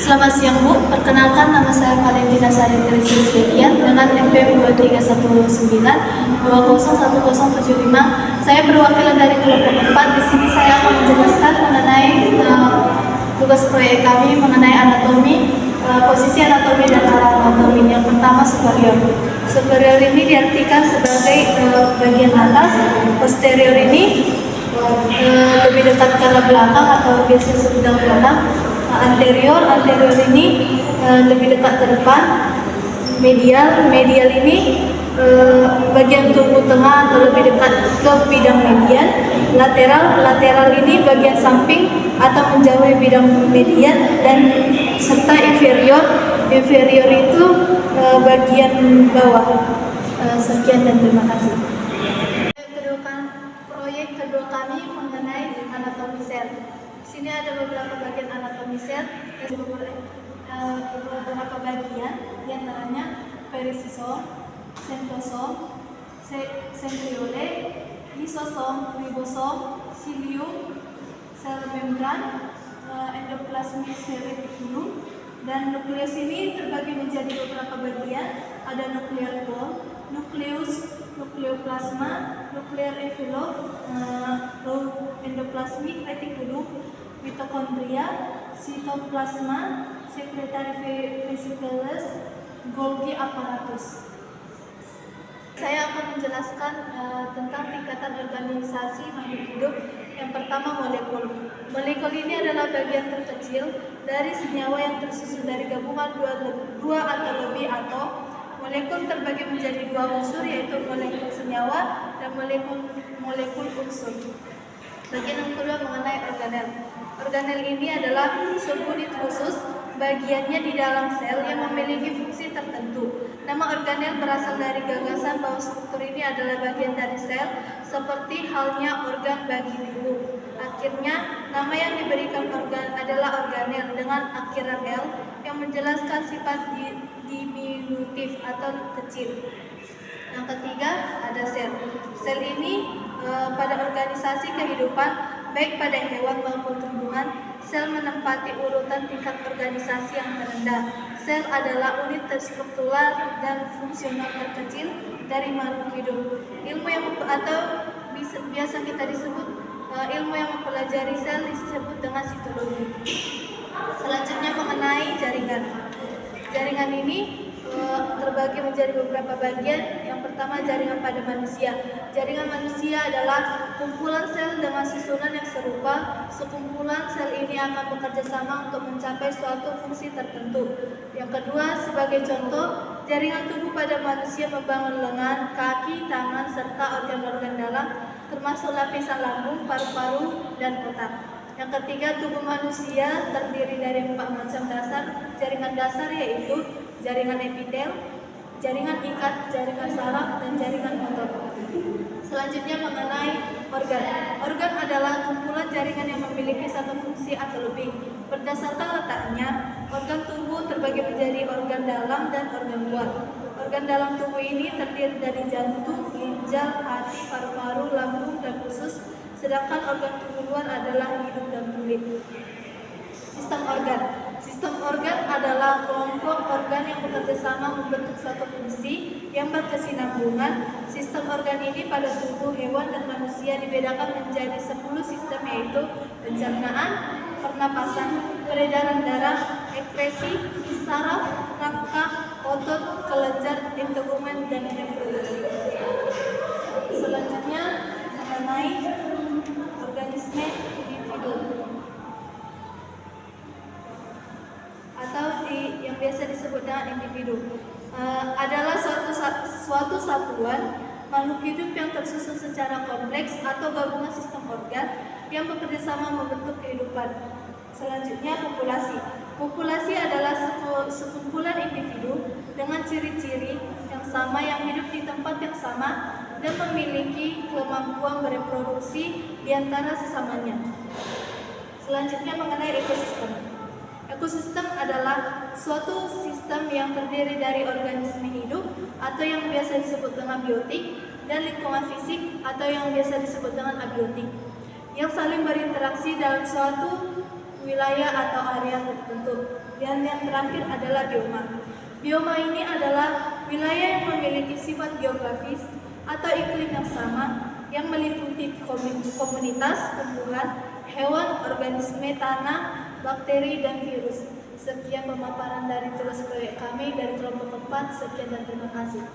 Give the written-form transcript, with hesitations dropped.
Selamat siang Bu, perkenalkan nama saya Valentina Sari Trisis Fedian dengan NPM 2319-201075. Saya perwakilan dari kelompok 4. Di sini saya akan menjelaskan mengenai tugas proyek kami mengenai anatomi, posisi anatomi dan arah anatomi. Yang pertama superior. Superior ini diartikan sebagai bagian atas, posterior ini lebih dekat ke belakang atau biasa disebut belakang. Anterior ini lebih dekat ke depan. Medial ini bagian tubuh tengah atau lebih dekat ke bidang median. Lateral ini bagian samping atau menjauhi bidang median. Dan serta inferior itu bagian bawah. Sekian dan terima kasih. Proyek kedua kami mengenai anatomi sel. Di sini ada beberapa bagian anatomi sel, beberapa bagian, diantaranya peristosom, centrosom, centriole, lisosom, ribosom, cilium, sel membran, endoplasmic sel reticulum, dan nukleus ini terbagi menjadi beberapa bagian. Ada nuklear core, nukleus, nukleoplasma, nuklear envelope, endoplasmic reticulum, mitokondria, sitoplasma, secretory vesicles, Golgi apparatus. Saya akan menjelaskan tentang tingkatan organisasi makhluk hidup. Yang pertama, molekul. Molekul ini adalah bagian terkecil dari senyawa yang tersusun dari gabungan dua atau lebih atom. Molekul terbagi menjadi dua unsur, yaitu molekul senyawa dan molekul unsur. Bagian yang kedua mengenai organel. Organel ini adalah subunit khusus bagiannya di dalam sel yang memiliki fungsi tertentu. Nama organel berasal dari gagasan bahwa struktur ini adalah bagian dari sel, seperti halnya organ bagi tubuh. Akhirnya, nama yang diberikan organ adalah organel dengan akhiran L yang menjelaskan sifat diminutif atau kecil. Yang ketiga ada sel. Sel ini pada organisasi kehidupan, baik pada hewan maupun tumbuhan, sel menempati urutan tingkat organisasi yang terendah. Sel adalah unit struktural dan fungsional terkecil dari makhluk hidup. Ilmu yang atau biasa kita disebut ilmu yang mempelajari sel disebut dengan sitologi. Selanjutnya mengenai jaringan. Jaringan ini terbagi menjadi beberapa bagian. Yang pertama, jaringan pada manusia. Jaringan manusia adalah kumpulan sel dengan susunan yang serupa. Sekumpulan sel ini akan bekerja sama untuk mencapai suatu fungsi tertentu. Yang kedua, sebagai contoh, jaringan tubuh pada manusia membangun lengan, kaki, tangan, serta organ-organ dalam, termasuk lapisan lambung, paru-paru, dan otak. Yang ketiga, tubuh manusia terdiri dari 4 macam jaringan dasar, yaitu jaringan epitel, jaringan ikat, jaringan saraf, dan jaringan otot. Selanjutnya mengenai organ. Organ adalah kumpulan jaringan yang memiliki satu fungsi atau lebih. Berdasarkan letaknya, organ tubuh terbagi menjadi organ dalam dan organ luar. Organ dalam tubuh ini terdiri dari jantung, ginjal, hati, paru-paru, lambung, dan usus. Sedangkan organ tubuh luar adalah hidung dan kulit. Sistem organ. Sistem organ adalah kelompok organ yang bekerja sama membentuk suatu fungsi yang berkesinambungan. Sistem organ ini pada tubuh hewan dan manusia dibedakan menjadi 10 sistem, yaitu pencernaan, pernapasan, peredaran darah, ekskresi, saraf, rangka, otot, kelenjar, integumen, dan reproduksi. Selanjutnya mengenai organisme individu atau yang biasa disebut dengan individu. Adalah suatu satuan makhluk hidup yang tersusun secara kompleks atau gabungan sistem organ yang bekerja sama membentuk kehidupan. Selanjutnya populasi. Populasi adalah sekumpulan individu dengan ciri-ciri yang sama yang hidup di tempat yang sama dan memiliki kemampuan bereproduksi di antara sesamanya. Selanjutnya mengenai ekosistem. Ekosistem adalah suatu sistem yang terdiri dari organisme hidup atau yang biasa disebut dengan biotik dan lingkungan fisik atau yang biasa disebut dengan abiotik yang saling berinteraksi dalam suatu wilayah atau area tertentu. Dan yang terakhir adalah bioma. Bioma ini adalah wilayah yang memiliki sifat geografis atau iklim yang sama, yang meliputi komunitas, tumbuhan, hewan, organisme tanah, bakteri, dan virus. Sekian pemaparan dari tugas proyek kami dari kelompok 4. Sekian dan terima kasih.